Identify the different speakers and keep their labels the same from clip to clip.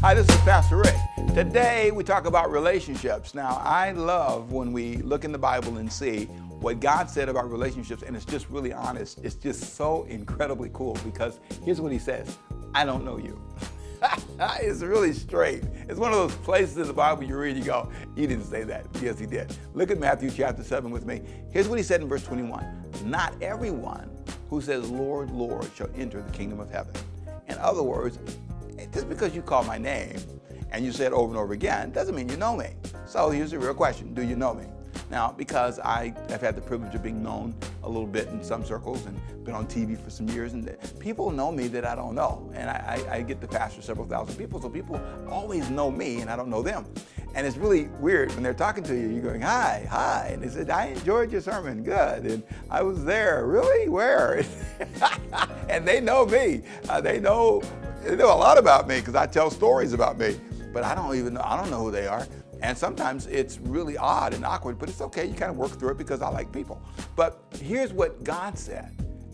Speaker 1: Hi, this is Pastor Rick. Today we talk about relationships. Now, I love when we look in the Bible and see what God said about relationships, and it's just really honest. It's just so incredibly cool because here's what he says: I don't know you. It's really straight. It's one of those places in the Bible you read, you go, he didn't say that. Yes, he did. Look at Matthew chapter 7 with me. Here's what he said in verse 21. Not everyone who says, Lord, Lord, shall enter the kingdom of heaven. In other words, just because you call my name and you say it over and over again doesn't mean you know me. So here's the real question: do you know me? Now, because I have had the privilege of being known a little bit in some circles and been on TV for some years, and people know me that I don't know. And I get to pastor several thousand people, so people always know me and I don't know them. And it's really weird when they're talking to you, you're going, hi. And they said, I enjoyed your sermon, good. And I was there, really? Where? And they know me. They know a lot about me because I tell stories about me. But I don't know who they are. And sometimes it's really odd and awkward, but it's okay. You kind of work through it because I like people. But here's what God said.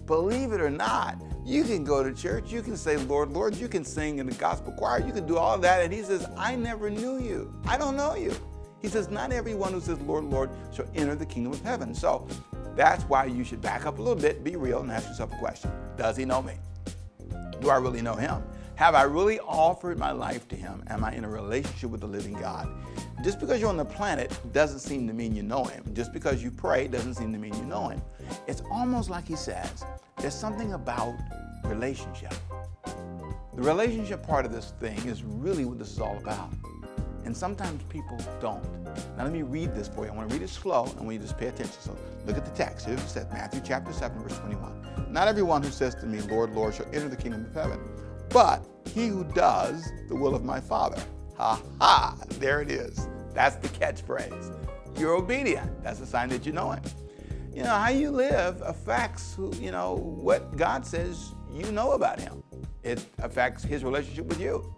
Speaker 1: Believe it or not, you can go to church, you can say, Lord, Lord, you can sing in the gospel choir, you can do all of that. And he says, I never knew you. I don't know you. He says, not everyone who says, Lord, Lord, shall enter the kingdom of heaven. So that's why you should back up a little bit, be real, and ask yourself a question. Does he know me? Do I really know him? Have I really offered my life to him? Am I in a relationship with the living God? Just because you're on the planet doesn't seem to mean you know him. Just because you pray doesn't seem to mean you know him. It's almost like he says, there's something about relationship. The relationship part of this thing is really what this is all about. And sometimes people don't. Now let me read this for you. I want to read it slow and I want you to just pay attention. So look at the text. Here's what it says, Matthew chapter 7, verse 21. Not everyone who says to me, Lord, Lord, shall enter the kingdom of heaven, but he who does the will of my Father. Ha ha, there it is. That's the catchphrase. You're obedient. That's a sign that you know him. You know, how you live affects what God says you know about him. It affects his relationship with you.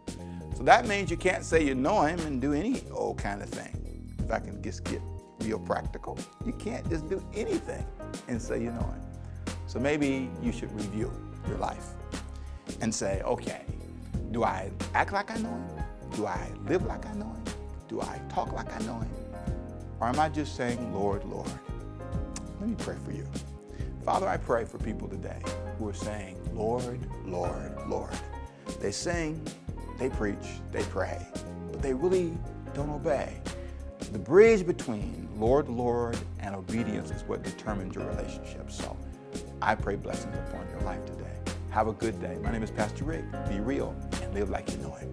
Speaker 1: So that means you can't say you know him and do any old kind of thing. If I can just get real practical, you can't just do anything and say you know him. So maybe you should review your life and say, okay, do I act like I know him? Do I live like I know him? Do I talk like I know him? Or am I just saying, Lord, Lord? Let me pray for you. Father, I pray for people today who are saying, Lord, Lord, Lord. They sing, they preach, they pray, but they really don't obey. The bridge between Lord, Lord, and obedience is what determines your relationship. So I pray blessings upon your life today. Have a good day. My name is Pastor Rick. Be real and live like you know him.